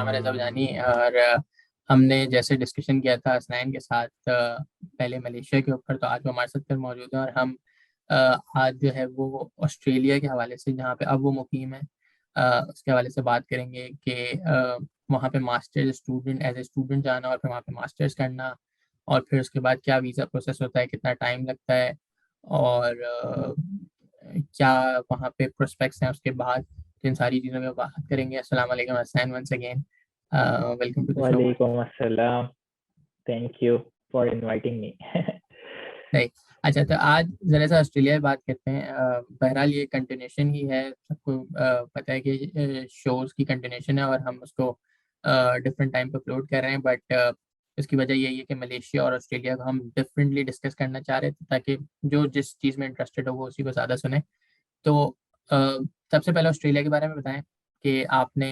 नाम है रज़ा जानी। और हमने जैसे डिस्कशन किया था हसनैन के साथ पहले मलेशिया के ऊपर, तो आज वो हमारे साथ फिर मौजूद है। और हम आज जो है वो ऑस्ट्रेलिया के हवाले से, जहाँ पे अब वो मुकीम है, उसके हवाले से बात करेंगे कि वहाँ पे masters student as a student जाना और फिर वहाँ पे मास्टर्स करना, और फिर उसके बाद क्या वीज़ा प्रोसेस होता है, कितना टाइम लगता है, और क्या वहाँ पे प्रोस्पेक्ट्स हैं उसके बाद। तो इन सारी चीज़ों में बात करेंगे। अस्सलाम वालेकुम Hasnain, once again welcome to the show. वालेकुम अस्सलाम। Thank you for inviting me. नहीं, अच्छा, तो आज ज़रा सा ऑस्ट्रेलिया की बात करते हैं। बहरहाल ये कंटिन्यूशन ही है, सबको पता है कि शोज़ की कंटिन्यूशन है और हम उसको डिफरेंट टाइम पे अपलोड कर रहे हैं। बट इसकी वजह यही है कि मलेशिया और ऑस्ट्रेलिया को हम डिफरेंटली डिस्कस करना चाह रहे थे, ताकि जो जिस चीज़ में इंटरेस्टेड हो वो उसी को ज़्यादा सुने। तो अ, सबसे पहले ऑस्ट्रेलिया के बारे में बताएं कि आपने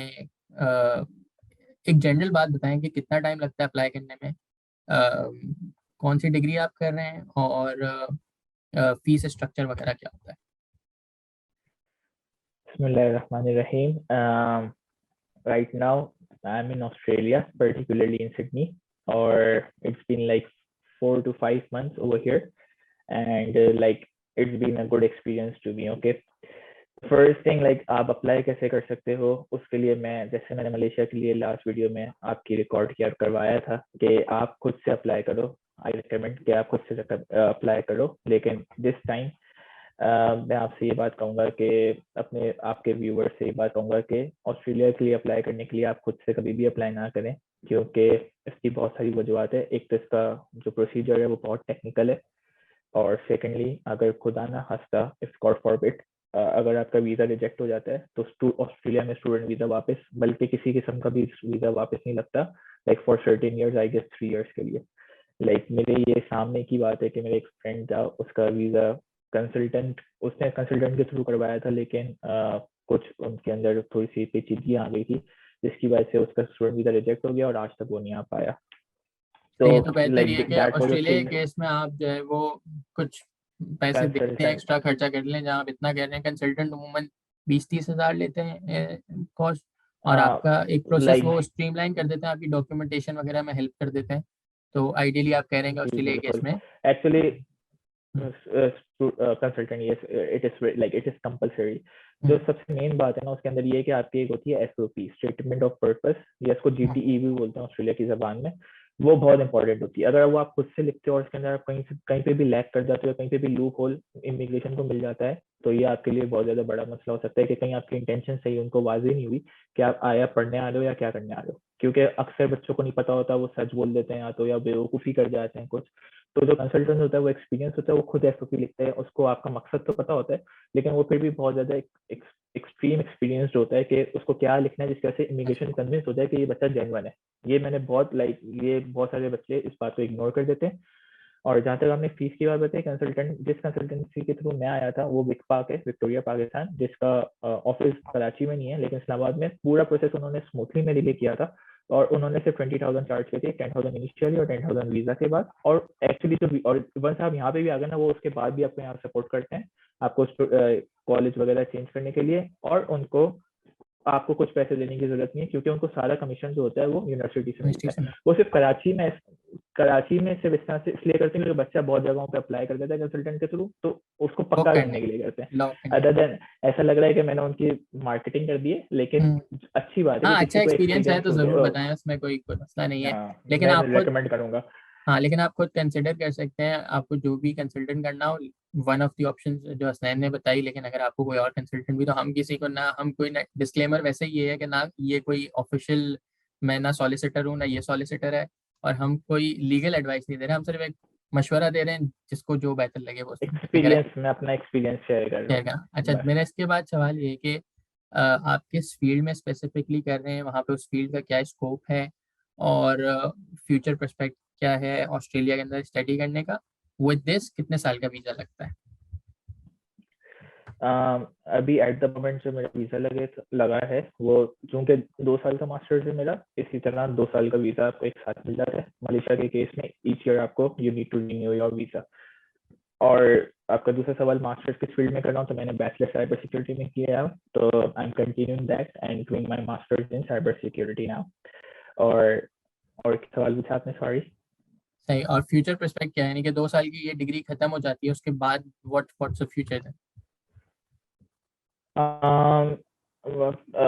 एक जनरल बात बताएं कि कितना टाइम लगता है अप्लाई करने में, कौन सी डिग्री आप कर रहे हैं, और फीस स्ट्रक्चर वगैरह क्या होता है। Bismillahirrahmanirrahim. Right now, I'm in Australia, particularly in Sydney, or it's been like 4 to 5 months over here, and like it's been a good experience to me. Okay, first thing like आप apply कैसे कर सकते हो उसके लिए मैं जैसे मैंने मलेशिया के लिए लास्ट वीडियो में आपकी रिकॉर्ड किया करवाया था कि आप खुद से अप्लाई करो। आई रिकमेंड कि आप खुद से अप्लाई करो, लेकिन दिस टाइम मैं आपसे ये बात कहूँगा कि अपने आपके व्यूवर्स से ये बात कहूँगा कि ऑस्ट्रेलिया के लिए अप्लाई करने के लिए आप खुद से कभी भी अप्लाई ना करें, क्योंकि इसकी बहुत सारी वजूहत है। एक तो इसका जो प्रोसीजर है वो बहुत टेक्निकल है, और सेकेंडली अगर खुदा ना खास्ता इफ गॉड फॉरबिड अगर आपका वीजा रिजेक्ट हो जाता है तो ऑस्ट्रेलिया में स्टूडेंट वीजा वापस, बल्कि किसी किस्म का भी वीजा वापस नहीं लगता, like for certain years, I guess 3 years के लिए। लाइक मेरे ये सामने की बात है कि मेरे एक फ्रेंड था, उसका वीजा उसने कंसल्टेंट के थ्रू करवाया था, लेकिन कुछ उनके अंदर थोड़ी सी पेचीदगी आ गई थी, जिसकी वजह से उसका स्टूडेंट वीजा रिजेक्ट हो गया और आज तक वो नहीं आ पाया। तो तो ये तो बेहतर ही है लाइक कि दैट वाज ऑस्ट्रेलिया के केस में आप जो है वो कुछ पैसे देते हैं, कंसल्टेंट। एक्स्ट्रा खर्चा कर लें। जहाँ आप इतना कह रहे हैं, कंसल्टेंट अमूमन 20-30 हज़ार लेते हैं कॉस्ट, और आपका एक प्रोसेस लाइक वो स्ट्रीमलाइन कर देते हैं, आपकी डॉक्यूमेंटेशन वगैरह में हेल्प कर देते हैं। तो आइडियली आप कह रहे हैं कि जी ऑस्ट्रेलिया के केस बिल्कुल। में। Actually hmm, consultant, yes, it is compulsory. जो हम्म, सबसे मेन बात है ना उसके अंदर ये है कि आपकी एक होती है एसओपी, स्टेटमेंट ऑफ पर्पस, या इसको हम्म, जीटीई भी बोलते हैं ऑस्ट्रेलिया की जबान में। वो बहुत इंपॉर्टेंट होती है। अगर वो आप खुद से लिखते हो और उसके अंदर आप कहीं पे भी लैग कर जाते हो, कहीं पे भी लूप होल इमिग्रेशन को मिल जाता है, तो ये आपके लिए बहुत ज्यादा बड़ा मसला हो सकता है कि कहीं आपकी इंटेंशन सही उनको वाजी नहीं हुई कि आप आया पढ़ने आ रहे हो या क्या करने आ रहे हो। क्योंकि अक्सर बच्चों को नहीं पता होता, वो सच बोल देते हैं या तो, या बेवकूफ़ी कर जाते हैं कुछ। तो जो कंसल्टेंट होता है वो एक्सपीरियंस होता है, वो खुद एसओपी लिखता है, उसको आपका मकसद तो पता होता है, लेकिन वो फिर भी बहुत ज्यादा एक्सट्रीम एक्सपीरियंस होता है कि उसको क्या लिखना है जिसकी वजह से इमिग्रेशन कन्विंस होता है कि ये बच्चा जेन्युइन है। ये मैंने बहुत ये बहुत सारे बच्चे इस बात को इग्नोर कर देते हैं। और जहाँ तक हमने फीस की बात बताई, कंसल्टेंट जिस कंसल्टेंसी के थ्रू मैं आया था वो विक पाक है, विक्टोरिया पाकिस्तान, जिसका ऑफिस कराची में नहीं है लेकिन इस्लामाबाद में। पूरा प्रोसेस उन्होंने स्मूथली मेरे लिए किया था, और उन्होंने सिर्फ 20,000 चार्ज किए थे, 10,000 इनिशियली और 10,000 वीजा के बाद। और एक्चुअली जो और वंस आप यहाँ पे भी आ गए ना, वो उसके बाद भी आपको यहाँ सपोर्ट करते हैं आपको कॉलेज वगैरह चेंज करने के लिए, और उनको आपको कुछ पैसे देने की जरूरत नहीं है, क्योंकि उनको सारा कमीशन जो होता है वो यूनिवर्सिटी से मिलता है। institution में। वो सिर्फ कराची में सिर्फ इस तरह से इसलिए करते हैं क्योंकि बच्चा बहुत जगहों पे अप्लाई कर देता है कंसल्टेंट के थ्रू, तो उसको लॉक पक्का करने करने के के लिए करते हैं। लिए, लॉक करने अदर के देन ऐसा लग रहा है कि मैंने उनकी मार्केटिंग कर दी है, लिए। लेकिन अच्छी बात है हाँ, कि अच्छा किसी को एक्सपीरियंस है एक्सपीरियंस तो हो ज़रूर जाए। बताएं, उसमें कोई कोई मसला नहीं है। लेकिन मैं आप खुद, रेकमेंड करूंगा। हाँ, लेकिन आप खुद कंसिडर कर सकते हैं, आपको जो भी कंसल्टेंट करना हो। वन ऑफ द ऑप्शन जो हसनैन ने बताई, लेकिन अगर आपको कोई और कंसल्टेंट भी, तो हम किसी को ना, हम कोई ना, डिस्क्लेमर वैसे ये है कि ना ये कोई ऑफिशियल, मैं ना सॉलिसिटर हूँ ना ये सॉलिसिटर है, और हम कोई लीगल एडवाइस नहीं दे रहे, हम सिर्फ एक मशवरा दे रहे हैं, जिसको जो बेहतर लगे वो उसमें करें। एक्सपीरियंस, मैं अपना एक्सपीरियंस शेयर कर रहा शेयर हूँ करना। अच्छा, बस। मेरा इसके बाद सवाल ये है कि आप किस फील्ड में स्पेसिफिकली कर रहे हैं, वहाँ पे उस फील्ड का क्या स्कोप है, और फ्यूचर पर्सपेक्ट क्या है ऑस्ट्रेलिया के अंदर स्टडी करने का। विद दिस कितने साल का वीज़ा लगता है। अभी एट द मोमेंट जो मेरा वीजा लगा है वो, चूंकि 2 साल का मास्टर्स है मेरा, इसी तरह 2 साल का वीजा आपको एक साथ मिल जाता है। मलेशिया के केस में ईच ईयर आपको you need to renew your visa. और आपका दूसरा सवाल मास्टर्स किस फील्ड में कर रहा हूँ, तो मैंने बैचलर साइबर सिक्योरिटी में किया है, तो I am continuing that and doing my masters in cyber security now. और क्या सवाल पूछा आपने, सॉरी? सही। और फ्यूचर पर्सपेक्ट क्या है, यानी कि 2 साल की ये डिग्री खत्म हो जाती है, उसके बाद व्हाट्स द फ्यूचर है?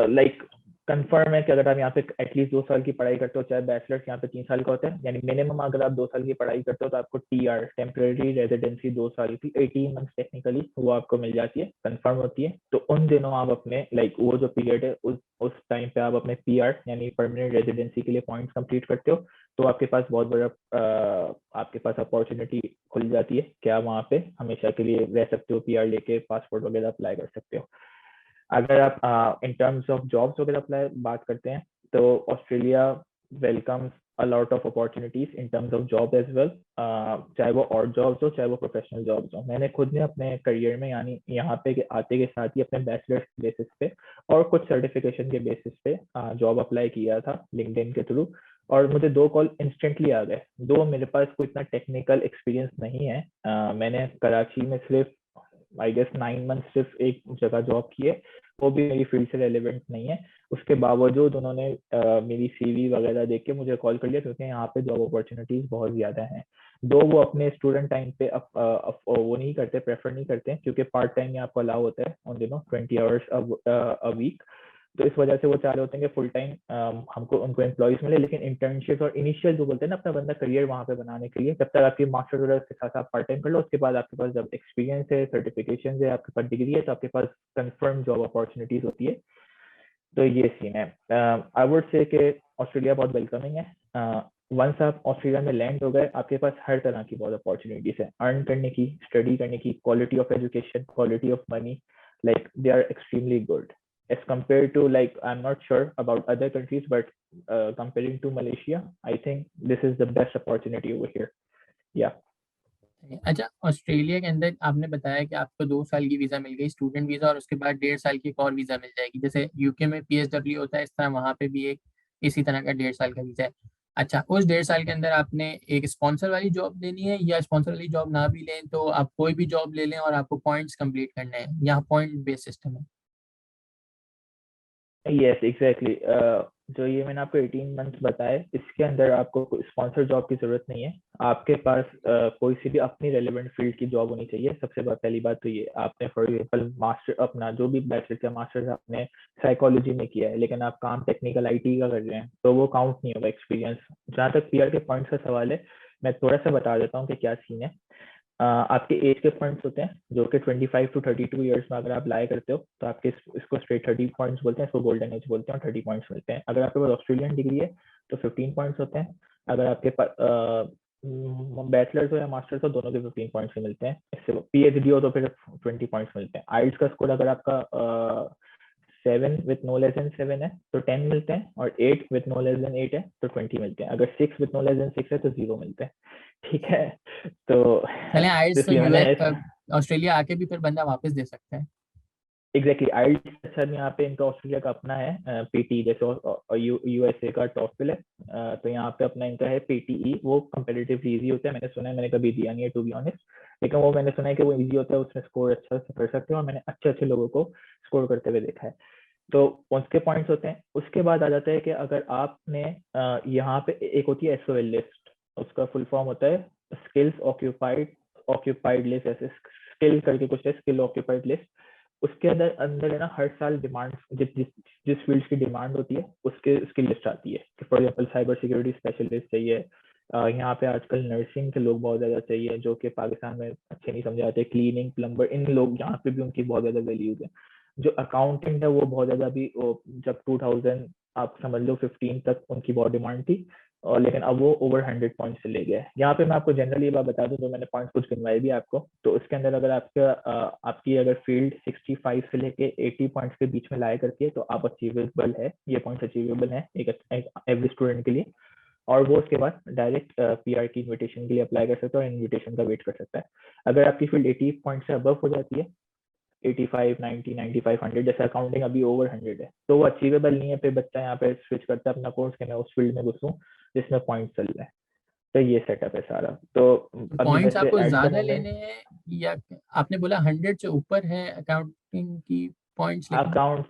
लाइक कंफर्म है कि अगर आप यहाँ पे एटलीस्ट 2 साल की पढ़ाई करते हो, चाहे बैचलर्स यहाँ पे 3 साल का होता है, यानी मिनिमम अगर आप 2 साल की पढ़ाई करते हो तो आपको टीआर, टेम्परेरी रेजिडेंसी, 2 साल की 18 मंथ टेक्निकली वो आपको मिल जाती है, कंफर्म होती है। तो उन दिनों आप अपने लाइक वो जो पीरियड है उस टाइम पे आप अपने पीआर यानी परमानेंट रेजिडेंसी के लिए पॉइंट्स कंप्लीट करते हो, तो आपके पास बहुत बड़ा आपके पास अपॉर्चुनिटी खुल जाती है कि आप वहाँ पे हमेशा के लिए रह सकते हो, पीआर लेके पासपोर्ट वगैरह अप्लाई कर सकते हो। अगर आप इन टर्म्स ऑफ जॉब्स वगैरह अप्लाई बात करते हैं, तो Australia welcomes a lot of opportunities in terms of job as well, चाहे वो और जॉब्स हो चाहे वो प्रोफेशनल जॉब्स हो। मैंने खुद ने अपने करियर में यानी यहाँ पे आते के साथ ही अपने बैचलर्स बेसिस पे और कुछ सर्टिफिकेशन के बेसिस पे जॉब अप्लाई किया था लिंक्डइन के थ्रू, और मुझे 2 कॉल इंस्टेंटली आ गए। दो मेरे पास कोई इतना टेक्निकल एक्सपीरियंस नहीं है, मैंने कराची में सिर्फ आई गेस 9 मंथ सिर्फ एक जगह जॉब की है, वो भी मेरी फील्ड से रेलिवेंट नहीं है। उसके बावजूद उन्होंने मेरी सीवी वगैरह देख के मुझे कॉल कर लिया, क्योंकि यहाँ पे जॉब अपॉर्चुनिटीज बहुत ज्यादा हैं। दो वो अपने स्टूडेंट टाइम पे वो नहीं करते, प्रेफर नहीं करते, क्योंकि पार्ट टाइम में आपको अलाउ होता है उन दिनों 20 आवर्स अ वीक। तो इस वजह से वो चाह रहे होते हैं कि फुल टाइम हमको उनको एम्प्लॉयज मिले, लेकिन इंटर्नशिप और इनिशियल जो बोलते हैं ना अपना बंदा करियर वहाँ पे बनाने के लिए, जब तक आपकी मास्टर वगैरह के साथ आप पार्ट टाइम कर लो, उसके बाद आपके पास जब एक्सपीरियंस है, सर्टिफिकेशन है, आपके पास डिग्री है, तो आपके पास कंफर्म जॉब अपॉर्चुनिटीज होती है। तो ये सीन है। आई वुड से कि ऑस्ट्रेलिया बहुत वेलकमिंग है। वंस आप ऑस्ट्रेलिया में लैंड हो गए, आपके पास हर तरह की बहुत अपॉर्चुनिटीज है अर्न करने की, स्टडी करने की, quality of education, quality of money, like they are extremely good as compared to, like, I'm not sure about other countries, but comparing to Malaysia, I think this is the best opportunity over here. Yeah. अच्छा, Australia के अंदर आपने बताया कि आपको 2 साल की visa मिल गई, स्टूडेंट वीजा, और उसके बाद 1.5 साल की एक और वीजा मिल जाएगी, जैसे यूके में पीएसडब्ल्यू होता है, इस तरह वहाँ पे भी एक इसी तरह का 1.5 साल का वीजा है। अच्छा, उस 1.5 साल के अंदर आपने एक स्पॉन्सर वाली जॉब लेनी है, या स्पॉन्सर वाली जॉब ना भी लें तो आप कोई भी जॉब ले लें और आपको पॉइंट्स कंप्लीट करने हैं? यहाँ पॉइंट बेस्ड सिस्टम है। Yes exactly. जो ये मैंने आपको 18 मंथ बताए, इसके अंदर आपको स्पॉन्सर जॉब की जरूरत नहीं है। आपके पास कोई सी भी अपनी रेलेवेंट फील्ड की जॉब होनी चाहिए। सबसे पहली बात तो ये, आपने फॉर एग्जाम्पल मास्टर अपना जो भी बैचलर का मास्टर्स आपने साइकोलॉजी में किया है, लेकिन आप काम टेक्निकल आईटी का कर रहे हैं, तो वो काउंट नहीं होगा एक्सपीरियंस। जहाँ तक पीआर के पॉइंट्स का सवाल है, मैं थोड़ा सा बता देता हूँ कि क्या सीन है। आपके एज के पॉइंट्स होते हैं जो कि 25 to 32 ईयर्स में अगर आप लाया करते हो, तो आपके इसको स्ट्रेट 30 पॉइंट्स बोलते हैं, इसको गोल्डन एज बोलते हैं, और 30 पॉइंट्स मिलते हैं। अगर आपके पास ऑस्ट्रेलियन डिग्री है तो 15 पॉइंट्स होते हैं। अगर आपके पास बैचलर्स हो या मास्टर्स हो, दोनों के 15 पॉइंट्स ही मिलते हैं। इससे पीएचडी हो तो फिर 20 पॉइंट्स मिलते हैं। आइल्स का स्कोर अगर आपका 7 with no less than 7 है तो 10 मिलते हैं, और 8 with no less than 8 है तो 20 मिलते हैं। अगर 6 with no less than 6 है तो 0 मिलते हैं। ठीक है। तो चलें, आइल्स तो इसलिए मैंने ऑस्ट्रेलिया आके भी फिर बंदा वापस दे सकता है। एग्जैक्टली आइल्स सर यहाँ पे इनका ऑस्ट्रेलिया का अपना है पीटी, जैसे यूएसए का टॉफिल है, तो यहाँ पे अपना इनका है पीटीई। वो कंपेरेटिवली इजी होता है, मैंने सुना है, मैंने कभी दिया नहीं है टू बी ऑनेस्ट, लेकिन वो मैंने सुना है कि वो इजी होता है, उसमें स्कोर अच्छा से कर सकते हो, और मैंने अच्छे अच्छे लोगों को स्कोर करते हुए देखा है। तो उसके पॉइंट्स होते हैं। उसके बाद आ जाता है कि अगर आपने यहाँ पे एक होती है एसओएल लिस्ट, उसका फुल फॉर्म होता है स्किल्स ऑक्यूपाइड ऑक्यूपाइड लिस्ट, ऐसे स्किल करके कुछ है, स्किल ऑक्यूपाइड लिस्ट। उसके अंदर अंदर है ना, हर साल डिमांड जिस फील्ड की डिमांड होती है उसके उसकी लिस्ट आती है कि for example cyber security specialist चाहिए, यहाँ पे आजकल नर्सिंग के लोग बहुत ज्यादा चाहिए जो कि पाकिस्तान में अच्छे नहीं समझे जाते, क्लीनिंग, प्लम्बर, इन लोग यहाँ पे भी उनकी बहुत ज्यादा वैल्यूज है। जो अकाउंटेंट है वो बहुत ज्यादा भी जब 2000 आप समझ लो 15 तक उनकी बहुत डिमांड थी, और लेकिन अब वो ओवर 100 पॉइंट से ले गए। यहाँ पे मैं आपको जनरली बात बता दूं, तो मैंने पॉइंट कुछ गिनवाए भी आपको, तो उसके अंदर अगर आपकी अगर फील्ड 65 से लेके 80 पॉइंट्स के बीच में लाया करती है, तो आप अचीवेबल है, ये पॉइंट्स अचीवेबल है एक एवरी स्टूडेंट के लिए। और वो उसके बाद डायरेक्ट पीआर की इनविटेशन के लिए अप्लाई कर सकता है, और इनविटेशन का वेट कर सकता है। अगर आपकी फील्ड 80 पॉइंट से अबव हो जाती है, 85, 90, 95, 100, जैसे अकाउंटिंग अभी ओवर 100 है, तो वो अचीवेबल नहीं है। फिर बच्चा यहाँ पे स्विच करता है अपना कोर्स कि मैं उस फील्ड में घुसूं जिसमें पॉइंट चल रहा है। तो ये सेटअप है सारा। तो अभी पॉइंट्स वैसे आपको एट द ज्यादा मोमेंट लेने हैं, या आपने बोला 100 से ऊपर है अकाउंटिंग की पॉइंट्स, लेकिन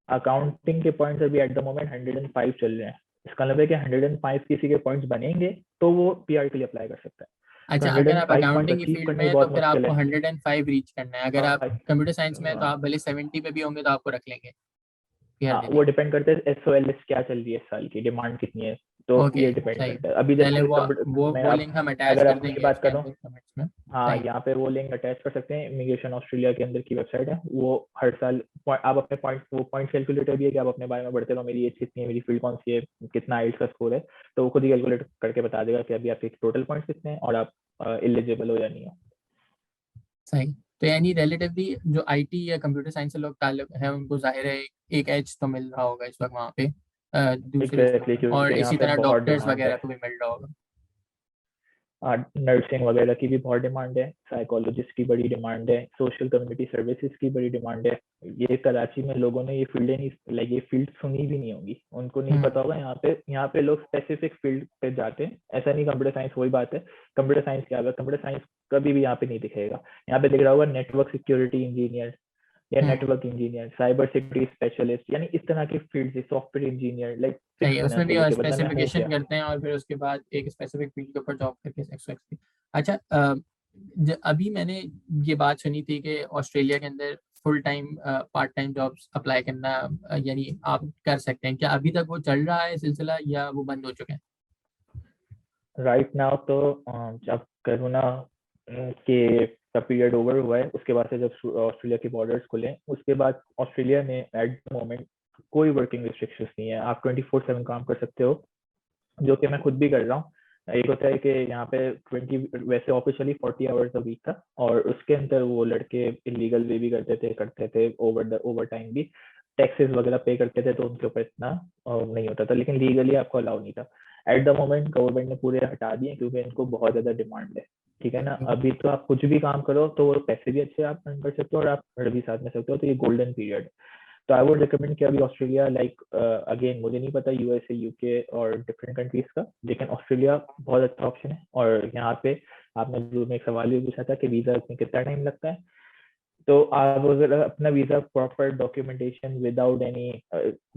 अकाउंटिंग के पॉइंट्स अभी एट द मोमेंट 105 चल रहे हैं। इसका मतलब है कि 105 किसी के पॉइंट्स बनेंगे तो वो पीआर के लिए अप्लाई कर सकता है। तो अच्छा, अगर आप 105 पॉइंट्स अकाउंटिंग की अचीव फील्ड करना में ही हैं तो बहुत फिर मुश्किल आपको है। 105 रीच करना है। अगर हाँ आप कंप्यूटर साइंस में हैं तो हाँ आप भले 70 पे भी होंगे तो आपको रख लेंगे पीआर हाँ, देने वो के डिपेंड करता है SOLS क्या चल रही है इस साल की, डिमांड कितनी है। तो लिए। ओके, ये डिपेंड सही। करता है अभी चले जैसे वो कंप्यूटर वो में वो आप, लिंक हम अटैच अगर कर आपकी देंगे बात इसके करो, अंदर कमेंट्स में। हाँ सही। यहाँ पे वो लिंक अटैच कर सकते हैं। इमिग्रेशन ऑस्ट्रेलिया के अंदर की वेबसाइट है, वो हर साल आप अपने पॉइंट, वो पॉइंट कैलकुलेटर भी है कि आप अपने बारे में बढ़ते रहो, मेरी एज कितनी है, मेरी फील्ड कौन सी है, कितना आइल्स का स्कोर है, तो वो खुद ही कैलकुलेट करके बता देगा कि अभी आपके टोटल पॉइंट्स कितने हैं और आप एलिजिबल हो या नहीं हो। सही। तो यानी रिलेटिवली जो आईटी या कंप्यूटर साइंस से लोग ताल्लुक है उनको जाहिर है एक एज तो मिल रहा होगा इस वक्त वहाँ पे दूसरे से। एग्जैक्टली, और क्योंकि यहाँ इसी पे तरह बहुत डॉक्टर्स डिमांड वगैरह है। को भी मिल रहा होगा। नर्सिंग वगैरह की भी बहुत डिमांड है, साइकोलॉजिस्ट की बड़ी डिमांड है, सोशल कम्युनिटी सर्विसेज की बड़ी डिमांड है। ये कराची में लोगों ने ये फील्डें नहीं, लाइक ये फील्ड सुनी भी नहीं होगी, उनको नहीं हम्म। पता होगा। यहाँ पे लोग स्पेसिफिक फील्ड पे जाते हैं, ऐसा नहीं कंप्यूटर साइंस वही बात है। कंप्यूटर साइंस क्या होगा, कंप्यूटर साइंस कभी भी यहाँ पे नहीं दिखेगा। यहाँ पे दिख रहा होगा नेटवर्क सिक्योरिटी इंजीनियर या hmm. Network engineer, cyber security specialist, यानी इस तरह की फील्ड, सॉफ्टवेयर इंजीनियर, लाइक सही फिक्स है, होना उसमें भी चाहिए कि बंदा मैं हूँ स्पेसिफिकेशन क्या। करते हैं और फिर उसके बाद एक स्पेसिफिक फील्ड के ऊपर जॉब करके एक्सपेक्ट। अच्छा, अभी मैंने ये बात सुनी थी कि ऑस्ट्रेलिया के अंदर full time part time jobs apply करना यानी आप कर सकते हैं, क्या अभी तक वो चल रहा है सिलसिला या वो बंद हो चुके हैं? राइट नाउ तो जब कोरोना के का पीरियड ओवर हुआ है, उसके बाद से जब ऑस्ट्रेलिया के बॉर्डर्स खुले, उसके बाद ऑस्ट्रेलिया में एट द मोमेंट कोई वर्किंग रिस्ट्रिक्शंस नहीं है, आप 24/7 काम कर सकते हो, जो कि मैं खुद भी कर रहा हूँ। एक होता है कि यहाँ पे 20, वैसे ऑफिशियली 40 आवर्स अ वीक था, और उसके अंदर वो लड़के इलीगल वे भी करते थे ओवर टाइम भी, टैक्सेस वगैरह पे करते थे, तो उनके ऊपर इतना नहीं होता था, लेकिन लीगली आपको अलाउ नहीं था। एट द मोमेंट गवर्नमेंट ने पूरे हटा दिए क्योंकि इनको बहुत ज्यादा डिमांड है। ठीक है ना, अभी तो आप कुछ भी काम करो तो पैसे भी अच्छे आप earn कर सकते हो और आप घर भी साथ में सकते हो, तो ये गोल्डन पीरियड। तो आई वुड रिकमेंड कि अभी ऑस्ट्रेलिया, लाइक अगेन मुझे नहीं पता यूएसए यूके और डिफरेंट कंट्रीज का, लेकिन ऑस्ट्रेलिया बहुत अच्छा ऑप्शन है। और यहाँ पे आपने जो में एक सवाल भी पूछा था कि वीजा में कितना टाइम लगता है, तो आप अगर अपना visa proper documentation without any,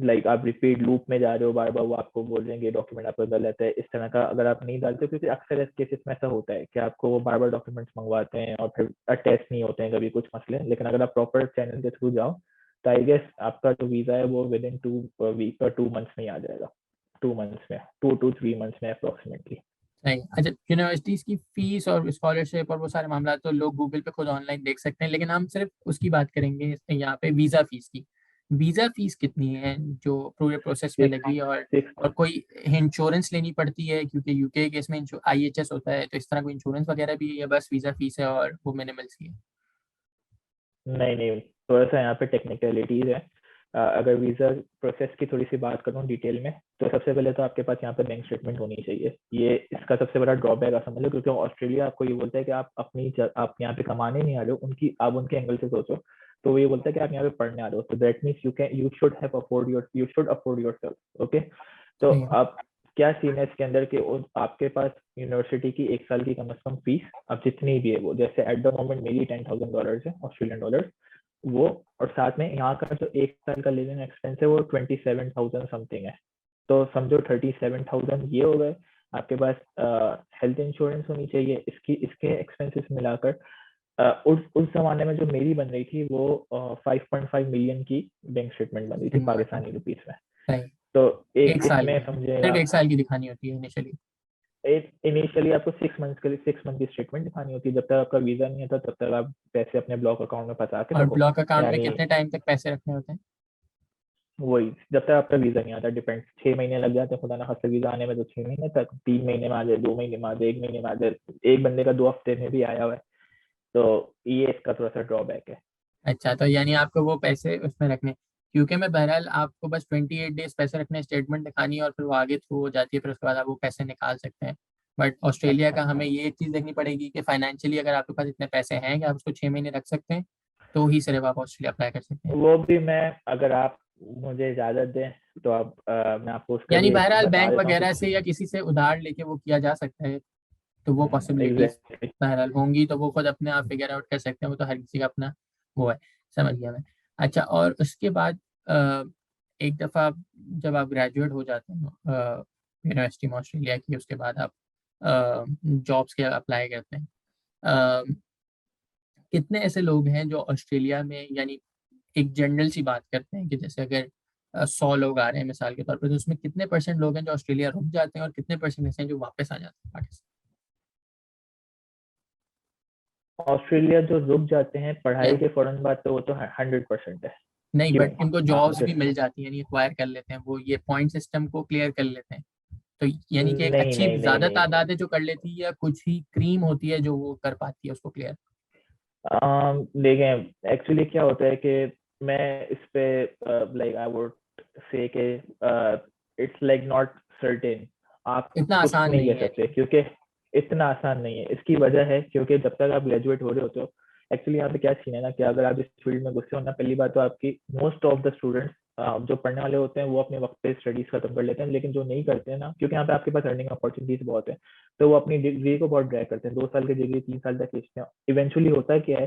like आप रिपीट लूप में जा रहे हो, बार बार वो आपको बोल देंगे डॉक्यूमेंट आपका गलत है, इस तरह का अगर आप नहीं डालते हो, क्योंकि अक्सर इस केसेस में ऐसा होता है कि आपको वो बार बार डॉक्यूमेंट्स मंगवाते हैं और फिर टेस्ट नहीं होते हैं कभी कुछ मसले, लेकिन अगर आप प्रॉपर चैनल के थ्रू जाओ तो आई गेस आपका जो वीजा है वो विद इन 2 वीक और 2 मंथ्स में ही आ जाएगा। 2 मंथ्स में, 2 to 3 मंथ्स में अप्रोक्सीमेटली। सही। अच्छा, यूनिवर्सिटीज की फीस और स्कॉलरशिप और वो सारे मामला तो लोग गूगल पे खुद ऑनलाइन देख सकते हैं, लेकिन हम सिर्फ उसकी बात करेंगे यहाँ पे वीजा फीस की। वीजा फीस कितनी है जो पूरे प्रोसेस में सिक्स लगी? सिक्स और कोई इंश्योरेंस लेनी पड़ती है क्योंकि यूके केस में आईएचएस होता है, तो इस तरह कोई इंश्योरेंस वगैरह भी है या बस वीजा फीस है और वो मिनिमल सी है? नहीं नहीं, थोड़ा सा यहाँ पे टेक्निकलिटीज है। अगर वीजा प्रोसेस की थोड़ी सी बात करूँ डिटेल में, तो सबसे पहले तो आपके पास यहाँ पे बैंक स्टेटमेंट होनी चाहिए, ये इसका सबसे बड़ा ड्रॉबैक आप समझ लो, क्योंकि ऑस्ट्रेलिया आपको ये बोलता है कि आप आप यहाँ पे कमाने नहीं आ रहे हो, आप उनके एंगल से सोचो, तो वो ये बोलता है कि आप यहाँ पे पढ़ने आ रहे हो, तो that means you should afford your self. Okay, तो सही है। आप क्या सीन है इसके अंदर कि आपके पास यूनिवर्सिटी की 1 साल की कम से कम फीस, अब जितनी भी है वो, जैसे एट द मोमेंट मेरी $10,000 है, ऑस्ट्रेलियन डॉलर वो, और साथ में यहाँ का जो 1 साल का लिविंग एक्सपेंस है वो 27,000 समथिंग है। तो समझो 37,000 ये हो गए। आपके पास हेल्थ इंश्योरेंस होनी चाहिए, इसके एक्सपेंसेस मिलाकर उस जमाने में जो मेरी बन रही थी वो 5.5 मिलियन की बैंक स्टेटमेंट बन रही थी पाकिस्तानी रुपीस में। सही। तो एक एक साल इसमें की समझे सिर्फ आप, एक साल की दिखानी होती है इनिशियली। इनिशियली आपको 6 मंथ्स के लिए 6 मंथ की स्टेटमेंट दिखानी होती है, जब तक आपका वीजा नहीं आता तब तक आप पैसे अपने ब्लॉक अकाउंट में फंसा के और रखो। ब्लॉक अकाउंट में यानी कितने टाइम तक पैसे रखने होते हैं? वही, जब तक आपका वीजा नहीं आता, डिपेंड, 6 महीने लग जाते हैं खुदा ना खास्ता वीजा आने में, तो 6 महीने तक, 3 महीने में आ जाए, 2 महीने में आ जाए, 1 महीने में आ जाए, एक बंदे का 2 हफ्ते में भी आया हुआ है। तो ये इसका थोड़ा सा ड्रॉबैक है। अच्छा, तो यानी आपको वो पैसे उसमें रखने, क्योंकि मैं बहरहाल आपको बस 28 डेज पैसे रखने, स्टेटमेंट दिखानी है और फिर वो आगे थ्रू हो जाती है, फिर उसके बाद आप वो पैसे निकाल सकते हैं। बट ऑस्ट्रेलिया का हमें ये एक चीज़ देखनी पड़ेगी कि फाइनेंशियली अगर आपके पास इतने पैसे हैं कि आप उसको 6 महीने रख सकते हैं, तो ही सिर्फ आप ऑस्ट्रेलिया अप्लाई कर सकते हैं। वो भी मैं, अगर आप मुझे इजाजत दें तो अब मैं आपको उसका यानी भी बहरहाल बता बैंक देता हूँ वगैरह कि से या किसी से उधार लेके वो किया जा सकता है, तो वो पॉसिबिलिटीज एग्जैक्टली। बहरहाल होंगी, तो वो खुद अपने आप फिगर आउट कर सकते हैं, वो तो हर किसी का अपना वो है। समझ गया मैं। अच्छा, और उसके बाद एक दफ़ा जब आप ग्रेजुएट हो जाते हैं यूनिवर्सिटी में ऑस्ट्रेलिया की, उसके बाद आप जॉब्स के अप्लाई करते हैं। अ, कितने ऐसे लोग हैं जो ऑस्ट्रेलिया में, यानी एक जनरल सी बात करते हैं कि जैसे अगर 100 लोग आ रहे हैं मिसाल के तौर पर, तो उसमें कितने परसेंट लोग हैं जो ऑस्ट्रेलिया रुक जाते हैं और कितने परसेंट ऐसे हैं जो वापस आ जाते हैं पाकिस्तान? ऑस्ट्रेलिया जो रुक जाते हैं या पढ़ाई के फौरन बाद, तो वो तो 100% है। नहीं, क्यों? बट इनको हाँ जॉब्स भी जस्ट मिल जाती हैं, यानी एक्वायर कर लेते हैं, वो ये पॉइंट सिस्टम को क्लियर कर लेते हैं, तो यानी कि एक नहीं अच्छी नहीं नहीं ज्यादा नहीं। तादाद है जो कर लेती है, या कुछ ही क्रीम होती है जो वो कर पाती है उसको क्लियर? देखें एक्चुअली क्या होता है कि मैं इस पे लाइक आई वुड से कि इट्स लाइक नॉट सर्टेन। आप इतना कुछ आसान नहीं नहीं कह है। सकते क्योंकि इतना आसान नहीं है। इसकी वजह है क्योंकि जब तक आप ग्रेजुएट हो रहे होते हो, एक्चुअली यहाँ पे क्या सीन है ना कि अगर आप इस फील्ड में घुसे हो ना, पहली बात तो आपकी मोस्ट ऑफ द स्टूडेंट्स जो पढ़ने वाले होते हैं वो अपने वक्त पे स्टडीज खत्म कर लेते हैं, लेकिन जो नहीं करते हैं ना, क्योंकि यहाँ पे आपके पास अर्निंग अपॉर्चुनिटीज बहुत है, तो वो अपनी डिग्री को बहुत ड्रैग करते हैं, 2 साल की डिग्री 3 साल तक खींचते हैं। इवेंचुअली होता क्या है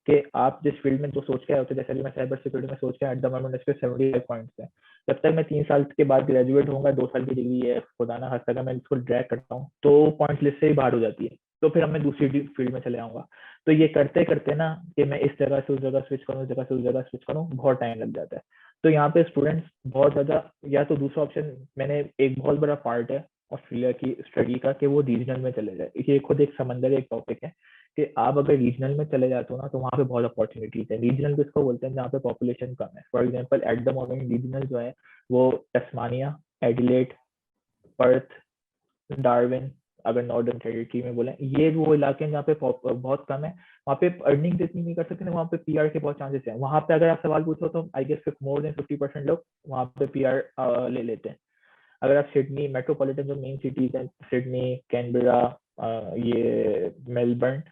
कि आप जिस फील्ड में जो सोच के आए होते हैं, जैसे अभी मैं साइबर सिक्योरिटी में सोच के एट द मोमेंट इस पे 75 पॉइंट्स है, जब तक मैं 3 साल के बाद ग्रेजुएट होऊंगा, 2 साल की डिग्री है, खुदा ना खास्ता, अगर मैं इसको ड्रैग करता हूँ तो पॉइंट लिस्ट से ही बाहर हो जाती है, तो फिर अब मैं दूसरी फील्ड में चले आऊंगा। तो ये करते करते ना कि मैं इस जगह से उस जगह स्विच करूँ, इस जगह से उस जगह स्विच करूँ, बहुत टाइम लग जाता है। तो यहाँ पे स्टूडेंट्स बहुत ज्यादा, या तो दूसरा ऑप्शन, मैंने एक बहुत बड़ा पार्ट है ऑस्ट्रेलिया की स्टडी का कि वो रीजनल में चले जाए। ये खुद एक समंदर, एक टॉपिक है कि आप अगर रीजनल में चले जाते हो ना, तो वहाँ पे बहुत अपॉर्चुनिटीज है। रीजनल किसको बोलते हैं? जहाँ पे पॉपुलेशन कम है। For example at the moment regional जो है वो टस्मानिया, एडिलेड, पर्थ, डार्विन, अगर नॉर्दर्न टेरिटरी में बोले, ये वो इलाके हैं जहाँ पे बहुत कम है। वहाँ पे अर्निंग जितनी नहीं कर सकते ना, वहाँ पे पीआर के बहुत चांसेस हैं। वहाँ पे अगर आप सवाल पूछो तो आई गेस मोर देन 50% लोग वहाँ पे पीआर ले लेते हैं। अगर आप सिडनी मेट्रोपॉलिटन जो मेन सिटीज हैं, सिडनी, कैनबरा, ये मेलबर्न,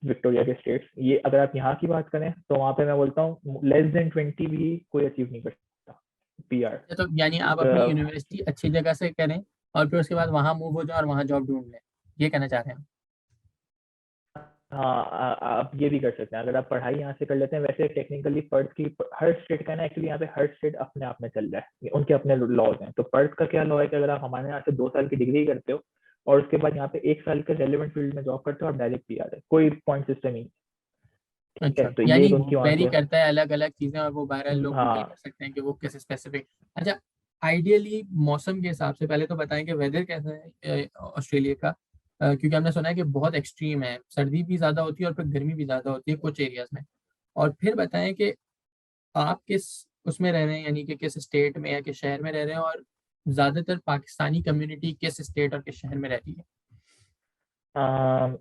विक्टोरिया के स्टेट्स, ये अगर आप यहाँ की बात करें तो वहाँ पे मैं बोलता हूँ लेस देन 20 भी कोई अचीव नहीं कर सकता पीआर। अच्छा, तो यानी आप अपनी यूनिवर्सिटी अच्छी जगह से करें और फिर उसके बाद वहां मूव हो जाए और वहां जॉब ढूंढ लें, ये कहना चाह रहे हैं? हाँ आप ये भी कर सकते हैं अगर आप पढ़ाई यहाँ से कर लेते हैं। वैसे टेक्निकली पर्थ की हर स्टेट का ना, एक्चुअली यहाँ पे हर स्टेट अपने आप में चल रहा है, उनके अपने लॉज हैं। तो पर्थ का क्या लॉ है कि अगर आप हमारे यहाँ से 2 साल की डिग्री करते हो और उसके बाद यहाँ पे 1 साल के रेलिवेंट फील्ड में जॉब करते हो, आप डायरेक्ट पीआर है, कोई पॉइंट सिस्टम ही। ठीक है, अच्छा, तो ये यानी तो उनकी वहाँ वेरी की। करता है अलग अलग चीजें, और वो बहरहाल लोग डिसाइड कर हाँ। सकते हैं कि वो किस स्पेसिफिक। अच्छा, आइडियली मौसम के हिसाब से पहले तो बताएं कि वेदर कैसा है ऑस्ट्रेलिया का, क्योंकि हमने सुना है कि बहुत एक्सट्रीम है, सर्दी भी ज्यादा होती है और फिर गर्मी भी ज्यादा होती है कुछ एरियाज में। और फिर बताएं कि आप किस उसमें रह रहे हैं, यानी कि किस स्टेट में या किस शहर में रह रहे हैं, और ज्यादातर पाकिस्तानी कम्युनिटी किस स्टेट और किस शहर में रहती है? अम,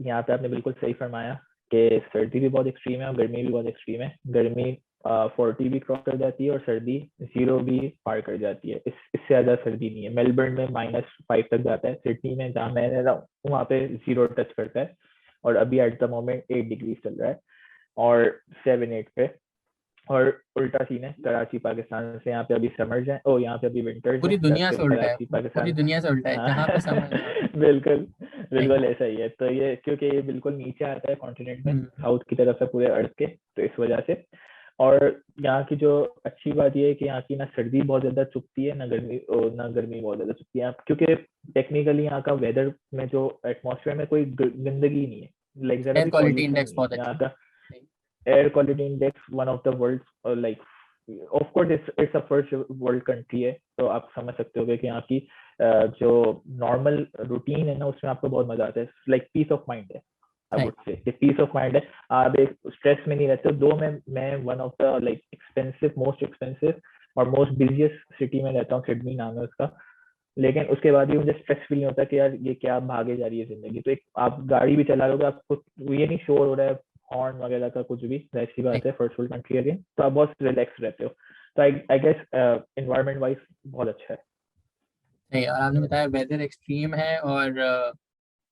यहाँ पे आपने बिल्कुल सही फरमाया कि सर्दी भी बहुत एक्सट्रीम है और गर्मी भी बहुत एक्सट्रीम है। गर्मी 40 भी क्रॉस कर जाती है और सर्दी 0 भी पार कर जाती है। इससे ज़्यादा सर्दी नहीं है। मेलबर्न में -5 तक जाता है। सिडनी में जहाँ मैं रह रहा हूँ वहाँ पे 0 टच करता है, और अभी एट द मोमेंट 8 डिग्री चल रहा है, और 7-8 पे। और उल्टा सीन है कराची पाकिस्तान से, यहाँ पे अभी समर्स हैं, ओ यहाँ पे अभी विंटर्स पूरी हैं, दुनिया जबकि से उल्टा है, कराची पूरी पाकिस्तान। दुनिया से उल्टा है, जहाँ पे समझ वहाँ पे। बिल्कुल सही बिल्कुल बात। ऐसा ही है। तो ये क्योंकि ये बिल्कुल नीचे आता है कॉन्टिनेंट में, हम्म। साउथ की तरफ है पूरे अर्थ के, तो इस वजह से। और यहाँ की जो अच्छी बात ये है कि यहाँ की ना सर्दी बहुत ज्यादा चुभती है, ना गर्मी बहुत ज्यादा चुभती है, क्योंकि टेक्निकली यहाँ का वेदर में जो एटमॉस्फेयर में कोई गंदगी नहीं है, लाइक जरा एयर भी क्वालिटी पॉल्यूशन इंडेक्स नहीं बहुत है अच्छा यहाँ है। का। सही। Air quality index one of the world, like of course it's a first world country है, तो आप समझ सकते हो कि यहाँ की जो नॉर्मल रूटीन है ना, उसमें आपको बहुत मजा आता है। लाइक पीस ऑफ माइंड है, आई सही। वुड से कि पीस ऑफ माइंड है। आप एक स्ट्रेस में नहीं रहते हो। दो मैं one of the like expensive, most expensive और मोस्ट बिजिएस्ट सिटी में रहता हूँ, सिडनी नाम है उसका, लेकिन उसके बाद भी मुझे स्ट्रेस फील नहीं होता कि यार ये क्या भागे जा रही है जिंदगी। तो एक आप गाड़ी भी चला रहे हो, आपको ये नहीं शोर हो रहा है हॉर्न वगैरह का कुछ भी, ऐसी सही। बात है फर्स्ट वर्ल्ड कंट्री अगेन, तो आप बहुत रिलैक्स रहते हो। तो आई गेस एनवायरमेंट वाइज बहुत अच्छा है। सही, और आपने बताया वेदर एक्सट्रीम है, और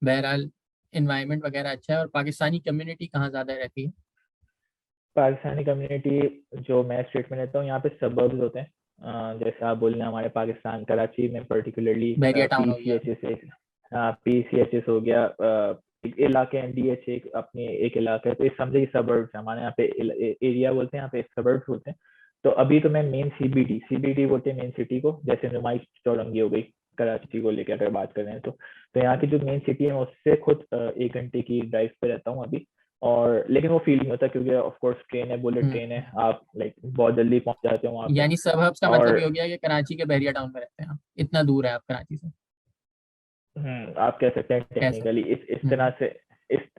बहरहाल इन्वायरमेंट वगैरह अच्छा है, और पाकिस्तानी कम्युनिटी कहाँ ज़्यादा रहती है? पाकिस्तानी कम्युनिटी, जो मैं स्टेट में रहता हूँ, यहाँ पे सबर्ब्स होते हैं। जैसे आप बोल रहे हैं हमारे पाकिस्तान कराची में पर्टिकुलरली बहरिया टाउन हो गया। PCHS PCHS हो गया, एक इलाके हैं, DH एक अपने एक इलाका है, तो इस समझे सबर्ब्स हमारे यहाँ पे एरिया बोलते हैं, यहाँ पे सबर्ब्स होते हैं। तो अभी तो मैं मेन CBD बोलते हैं मेन सिटी को, जैसे नुमाइश चौरंगी हो गई कराची को लेकर अगर बात कर रहे हैं तो यहाँ की जो मेन सिटी है उससे खुद 1 घंटे की ड्राइव पे रहता हूँ अभी। और लेकिन वो फील नहीं होता क्योंकि ऑफ कोर्स ट्रेन है, बुलेट ट्रेन है, आप लाइक बहुत जल्दी पहुंच जाते हो वहाँ पे। यानी सबहब्स का मतलब और ये हो गया कि कराची के बहरिया टाउन में रहते हैं आप, इतना दूर है आप कराची से, आप कह सकते हैं कह टेक्निकली सकते इस हैं। तरह से,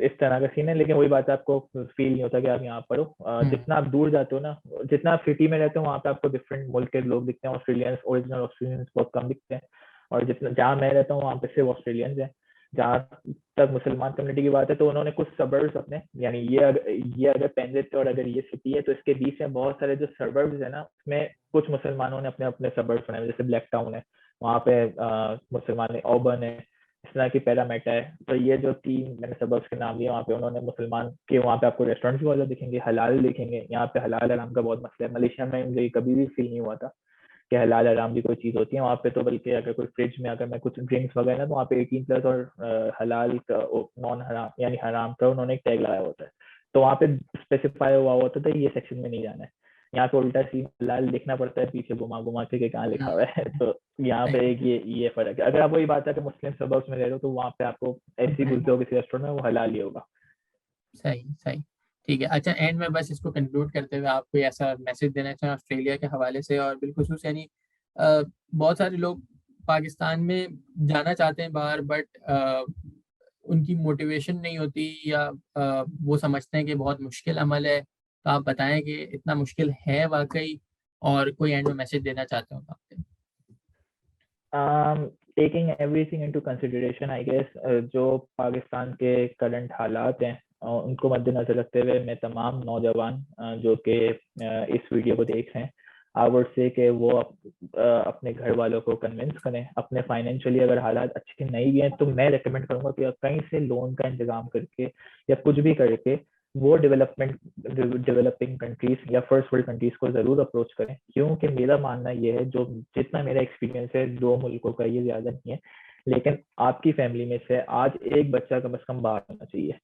इस तरह का सीन है। लेकिन वही बात है, आपको फील नहीं होता कि आप यहाँ पर हो। हम्म जितना आप दूर जाते हो ना, जितना आप सिटी में रहते हो वहाँ पे आपको डिफरेंट मुल्क के लोग दिखते हैं, ऑस्ट्रेलियंस, ओरिजिनल ऑस्ट्रेलियंस बहुत कम दिखते हैं। और जितना जहाँ मैं रहता हूँ वहाँ पे सिर्फ ऑस्ट्रेलियंस हैं। जहाँ तक मुसलमान कम्युनिटी की बात है तो उन्होंने कुछ सबर्ब्स अपने, यानी ये अगर पेंजित और अगर ये सिटी है तो इसके बीच में बहुत सारे जो सबर्ब्स है ना, उसमें कुछ मुसलमानों ने अपने अपने सबर्ब्स बनाए, जैसे ब्लैक टाउन है वहाँ पे, मुसलमान है, ऑबर्न है, इस तरह की पैरामेटा है। तो ये जो 3 मैंने सबर्ब्स के नाम लिए, वहाँ पे उन्होंने मुसलमान के, वहाँ पे आपको रेस्टोरेंट्स भी बहुत ज़्यादा दिखेंगे, हलाल दिखेंगे। यहाँ पे हलाल हराम का बहुत मसला है। मलेशिया में मुझे कभी भी फील नहीं हुआ था कि हलाल हराम भी कोई चीज़ होती है वहाँ पे। तो बल्कि अगर कोई फ्रिज में अगर मैं कुछ ड्रिंक्स वगैरह ना, तो वहाँ पे 18+ और हलाल का, नॉन हराम यानी हराम का उन्होंने एक टैग लगाया होता है। तो वहाँ पे स्पेसिफाई हुआ होता था ये सेक्शन में नहीं जाना है। यहाँ पे उल्टा सीन हलाल देखना पड़ता है पीछे घुमा घुमा के कहाँ लिखा हुआ है। तो यहाँ पे सही एक ये फर्क है। अगर आप वही बात है कि मुस्लिम सबर्ब्स में रह रहे हो तो वहाँ पे आपको ऐसी घुसते हो किसी रेस्टोरेंट में, वो हलाल ही होगा। सही सही। ठीक है, अच्छा एंड में बस इसको कंक्लूड करते हुए आप कोई ऐसा मैसेज देना चाहें ऑस्ट्रेलिया के हवाले से, और बिलखुसूस यानी बहुत सारे लोग पाकिस्तान में जाना चाहते हैं बाहर, बट उनकी मोटिवेशन नहीं होती, या वो समझते हैं कि बहुत मुश्किल अमल है, तो आप बताएं कि इतना मुश्किल है वाकई, और कोई एंड में मैसेज देना चाहते हो तो आप। Taking everything into consideration I guess, जो पाकिस्तान के करंट हालात हैं उनको मद्देनजर रखते हुए मैं तमाम नौजवान जो कि इस वीडियो को देख रहे हैं, आई वुड से कि वो अपने घर वालों को कन्विंस करें। अपने फाइनेंशियली अगर हालात अच्छे नहीं भी हैं तो मैं रिकमेंड करूंगा कि कहीं से लोन का इंतजाम करके या कुछ भी करके वो डेवलपिंग कंट्रीज या फर्स्ट वर्ल्ड कंट्रीज को जरूर अप्रोच करें। क्योंकि मेरा मानना यह है, जो जितना मेरा एक्सपीरियंस है 2 मुल्कों का, ये ज्यादा नहीं है, लेकिन आपकी फैमिली में से आज एक बच्चा कम से कम बाहर होना चाहिए,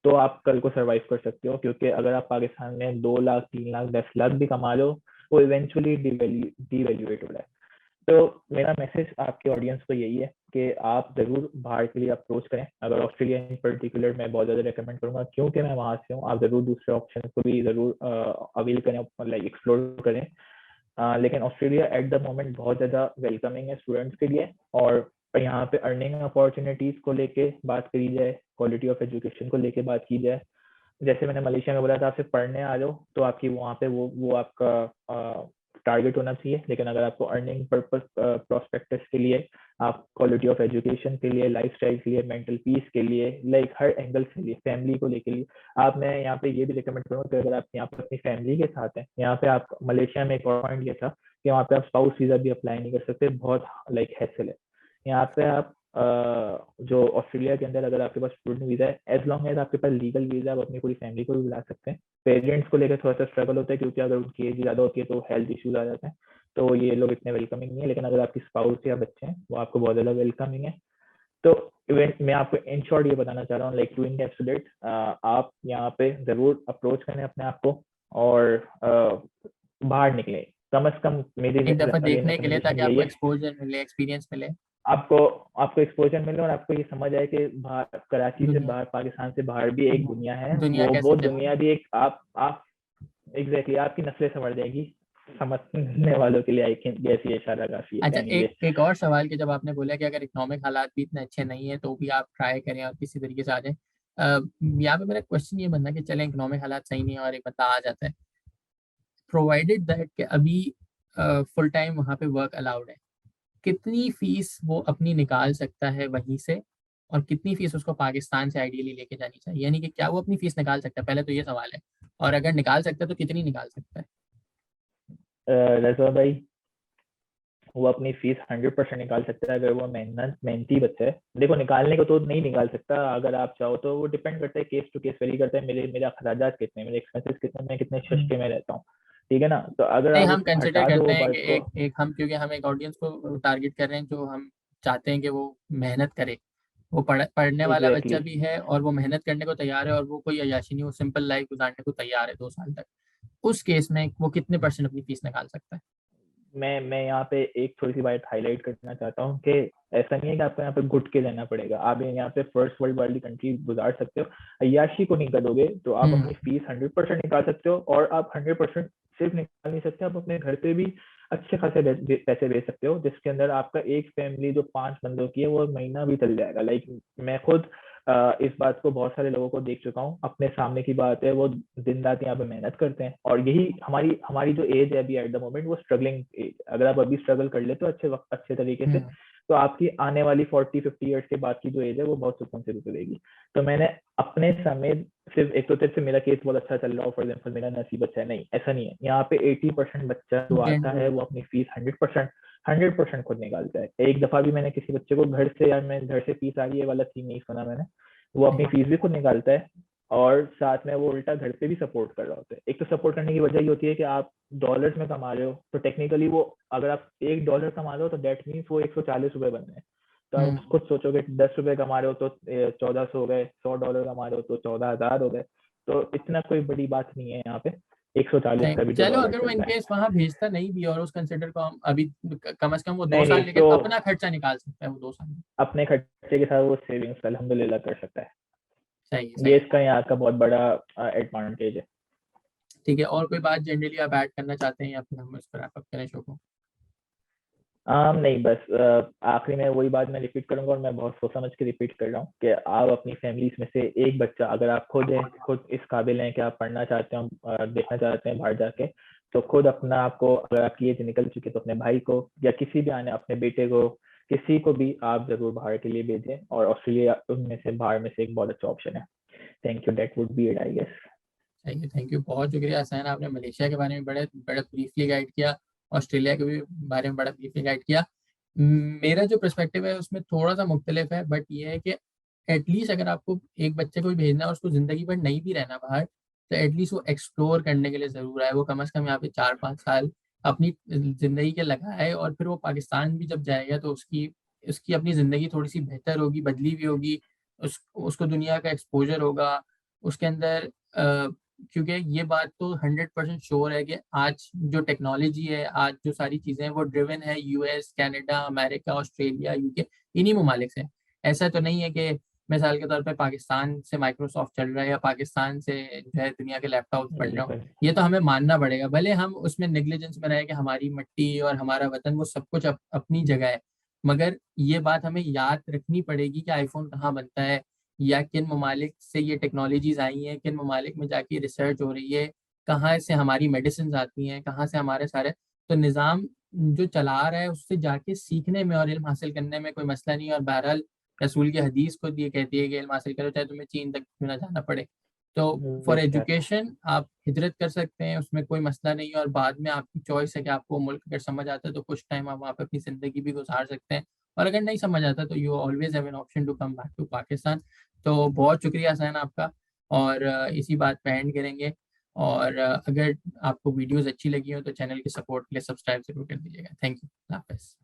तो आप कल को सरवाइव कर सकते हो। क्योंकि अगर आप पाकिस्तान में 2 लाख 3 लाख 10 लाख भी कमा लो, वो इवेंचुअली डिवेल्यूएट हो रहा है। तो मेरा मैसेज आपके ऑडियंस को यही है कि आप जरूर बाहर के लिए अप्रोच करें। अगर ऑस्ट्रेलिया इन पर्टिकुलर मैं बहुत ज़्यादा रेकमेंड करूंगा क्योंकि मैं वहाँ से हूँ। आप जरूर दूसरे ऑप्शन को भी जरूर अवेल करें, लाइक एक्सप्लोर करें। लेकिन ऑस्ट्रेलिया एट द मोमेंट बहुत ज़्यादा वेलकमिंग है स्टूडेंट्स के लिए। और यहाँ पे अर्निंग अपॉर्चुनिटीज़ को लेके बात करी जाए, क्वालिटी ऑफ एजुकेशन को लेके बात की जाए, जैसे मैंने मलेशिया में बोला था, आप सिर्फ पढ़ने आ जाओ तो आपकी वहाँ पे वो आपका टारगेट होना चाहिए। लेकिन अगर आपको अर्निंग पर्पस प्रोस्पेक्टस के लिए, आप क्वालिटी ऑफ एजुकेशन के लिए, लाइफस्टाइल के लिए, मेंटल पीस के लिए, लाइक हर एंगल के लिए, फैमिली को लेके लिए, आप, मैं यहाँ पे ये भी रिकमेंड करूँगा कि अगर आप यहाँ पर अपनी फैमिली के साथ हैं, यहाँ पे आप, मलेशिया में एक और पॉइंट ये था कि वहाँ पे आप स्पाउस वीजा भी अप्लाई नहीं कर सकते, बहुत लाइक हैसल है। यहाँ पे आप जो ऑस्ट्रेलिया के अंदर अगर आपके पास स्टूडेंट वीजा है, एज लॉन्ग एज आपके पास लीगल वीजा, आप अपनी पूरी फैमिली को भी बुला सकते हैं। पेरेंट्स को लेकर थोड़ा सा स्ट्रगल होता है क्योंकि अगर उनकी एज ज़्यादा होती है तो हेल्थ इश्यूज आ जाते हैं, तो ये लोग इतने वेलकमिंग नहीं है। लेकिन अगर आपकी स्पाउस या बच्चे हैं वो आपको बहुत ज़्यादा वेलकमिंग है। तो इवेंट मैं आपको इन शॉर्ट ये बताना चाह रहा हूँ, लाइक टू इनकैप्सुलेट, आप यहाँ पे ज़रूर अप्रोच करें अपने आप को और बाहर निकलें। कम से कम मेरी एक दफ़ा अगेन देखने के लिए, रिकमेंडेशन ताकि यही आपको है, एक्सपोजर मिले, एक्सपीरियंस मिले। आपको आपको एक्सपोजर मिले और आपको ये समझ आए कि बाहर कराची से दुनिया बाहर, पाकिस्तान से बाहर भी एक दुनिया है। दुनिया वो कैसे चलती दुनिया है। भी एक, आप एग्जैक्टली आपकी नस्लें समझ जाएगी। समझने वालों के लिए आई थिंक ऐसी इशारा काफी है अच्छा, कहने एक ये। एक और सवाल, कि जब आपने बोला कि अगर इकोनॉमिक हालात भी इतने अच्छे नहीं है तो भी आप ट्राई करें और किसी तरीके से आ जाएं, यहाँ पे मेरा क्वेश्चन ये बनना कि चलें इकोनॉमिक हालात सही नहीं है और एक बंदा आ जाता है, प्रोवाइडेड दैट कि अभी फुल टाइम वहाँ पे वर्क अलाउड है, कितनी फीस वो अपनी निकाल सकता है वहीं से, और कितनी फीस उसको पाकिस्तान से आइडियली लेके जानी चाहिए, यानी कि क्या वो अपनी फीस निकाल सकता है, पहले तो ये सवाल है, और अगर निकाल सकता है तो कितनी निकाल सकता है। रजा भाई, वो अपनी फीस 100% निकाल सकता है अगर वो मेहनती बच्चा है। देखो निकालने को तो नहीं निकाल सकता, अगर आप चाहो तो वो डिपेंड करता है, केस टू केस वेरी करता है, मेरे अखराजात कितने, मेरे एक्सपेंसेस कितने, मैं कितने शशके में रहता हूँ, ठीक है ना। तो अगर नहीं, आप हम उसको कंसिडर हटा दो करते वो हैं कि बात को। एक एक हम, क्योंकि हम एक ऑडियंस को टारगेट कर रहे हैं जो हम चाहते हैं कि वो मेहनत करे, वो पढ़ने वाला एग्जैक्टली बच्चा भी है और वो मेहनत करने को तैयार है और वो कोई अय्याशी नहीं, वो सिंपल लाइफ गुजारने को तैयार है 2 साल तक। उस केस में वो कितने परसेंट अपनी फीस निकाल सकता है? मैं यहाँ पे एक थोड़ी सी बात हाईलाइट करना चाहता हूँ कि ऐसा नहीं है कि आपको यहाँ पे घुट के रहना पड़ेगा, आप यहाँ पे फर्स्ट वर्ल्ड वाली कंट्री गुजार सकते हो, अय्याशी को नहीं करोगे तो आप हम्म। अपनी फीस 100% निकाल सकते हो, और आप 100% सिर्फ निकाल नहीं सकते, आप अपने घर पे भी अच्छे खासे पैसे भेज सकते हो, जिसके अंदर आपका एक फैमिली जो 5 बंदों की है वो महीना भी चल जाएगा। लाइक मैं खुद इस बात को बहुत सारे लोगों को देख चुका हूँ, अपने सामने की बात है, वो दिन रात यहाँ पे मेहनत करते हैं, और यही हमारी हमारी जो एज है अभी एट द मोमेंट वो स्ट्रगलिंग एज, अगर आप अभी स्ट्रगल कर लेते हो अच्छे वक्त अच्छे तरीके से, हम्म। तो आपकी आने वाली 40-50 ईयर्स के बाद की जो एज है वो बहुत सुकून से गुजरेगी। तो मैंने अपने समय, सिर्फ एक तो सिर्फ मेरा केस बहुत अच्छा चल रहा हो फॉर एग्जाम्पल, मेरा नसीब अच्छा है, नहीं ऐसा नहीं है, यहाँ पे 80% बच्चा जो डेंट आता है बोल। वो अपनी फीस 100% खुद निकालता है। एक दफा भी मैंने किसी बच्चे को घर से, यार मैं घर से फीस आ रही है वाला सीन नहीं सुना मैंने, वो अपनी फीस भी खुद निकालता है, और साथ में वो उल्टा घर पे भी सपोर्ट कर रहा होता है। एक तो सपोर्ट करने की वजह ये होती है कि आप डॉलर्स में कमा रहे हो, तो टेक्निकली वो, अगर आप $1 कमा रहे हो तो दैट मीन्स वो $140 बन रहे हैं। तो आप हम्म। खुद सोचोगे $10 कमा रहे हो तो 1400 हो गए, $100 कमा रहे हो तो 14,000 हो गए, तो इतना कोई बड़ी बात नहीं है यहाँ पे, 140 का भी तो चलो, डॉलर अगर वो चल रहा है। इनकेस वहां भेजता नहीं भी और उस कंसिडर को हम अभी, कम से कम वो दो नहीं साल नहीं, लेकिन तो अपना खर्चा निकाल सकता है वो 2 साल में। अपने खर्चे के साथ वो सेविंग्स अल्हम्दुलिल्लाह कर सकता है। सही है, ये सही है। इसका यहाँ का बहुत बड़ा एडवांटेज है। ठीक है, और कोई बात जनरली आप ऐड करना चाहते हैं या फिर हम इस पर रैप अप करें शो को? नहीं बस आखिरी में वही बात मैं रिपीट करूंगा, और मैं बहुत सोच समझ के रिपीट कर रहा हूँ कि आप अपनी फैमिलीज में से एक बच्चा, अगर आप खुद हैं, खुद इस काबिल हैं कि आप पढ़ना चाहते हो, देखना चाहते हैं बाहर जाके, तो खुद अपना आपको, अगर आपकी एज निकल चुकी है तो अपने भाई को या किसी भी आने अपने बेटे को, किसी को भी आप जरूर बाहर के लिए भेजें, और ऑस्ट्रेलिया उनमें से बाहर में से एक बहुत अच्छा ऑप्शन है। Thank you, that would be it I guess. Thank you, thank you, बहुत शुक्रिया हसैन, आपने मलेशिया के बारे में बड़े बड़ा ब्रीफली गाइड किया, ऑस्ट्रेलिया के भी बारे में बड़ा ब्रीफली गाइड किया। मेरा जो पर्सपेक्टिव है उसमें थोड़ा सा मुख्तलिफ है, बट ये है कि एटलीस्ट अगर आपको एक बच्चे को भी भेजना है और उसको ज़िंदगी भर नहीं भी रहना बाहर, तो एटलीस्ट वो एक्सप्लोर करने के लिए ज़रूर आए, वो कम से कम यहाँ पे 4-5 साल अपनी ज़िंदगी के लगाए, और फिर वो पाकिस्तान भी जब जाएगा तो उसकी उसकी अपनी ज़िंदगी थोड़ी सी बेहतर होगी, बदली भी होगी, उसको दुनिया का एक्सपोजर होगा उसके अंदर। क्योंकि ये बात तो 100% श्योर है कि आज जो टेक्नोलॉजी है, आज जो सारी चीज़ें हैं, वो ड्रिवन है US, Canada, America, Australia, UK, इन्हीं ममालिक से। ऐसा तो नहीं है कि मिसाल के तौर पे पाकिस्तान से माइक्रोसॉफ्ट चल रहा है या पाकिस्तान से जो है दुनिया के लैपटॉप बन रहे हो। बिल्कुल। ये तो हमें मानना पड़ेगा, भले हम उसमें नेग्लिजेंस में रहे कि हमारी मिट्टी और हमारा वतन वो सब कुछ अपनी जगह है, मगर ये बात हमें याद रखनी पड़ेगी कि आईफोन कहाँ बनता है, या किन ममालिक से ये टेक्नोलॉजीज आई हैं, किन ममालिक में जाके रिसर्च हो रही है, कहाँ से हमारी मेडिसिन आती हैं, कहाँ से हमारे सारे। तो निज़ाम जो चला रहा है उससे जाके सीखने में और इल्म हासिल करने में कोई मसला नहीं है, और बहरहाल रसूल की हदीस खुद ये कहती है कि इल्म हासिल करो चाहे तुम्हें चीन तक क्यों ना जाना पड़े। तो फॉर बेशक। एजुकेशन आप हिजरत कर सकते हैं, उसमें कोई मसला नहीं है, और बाद में आपकी चॉइस है कि आपको मुल्क अगर समझ आता है तो कुछ टाइम आप वहाँ पे अपनी ज़िंदगी भी गुजार सकते हैं, और अगर नहीं समझ आता तो you always have an option to come back to Pakistan. तो बहुत शुक्रिया सैन आपका, और इसी बात पे एंड करेंगे। और अगर आपको वीडियोस अच्छी लगी हो तो चैनल के सपोर्ट के लिए सब्सक्राइब जरूर कर दीजिएगा। थैंक यू, हाफिज़।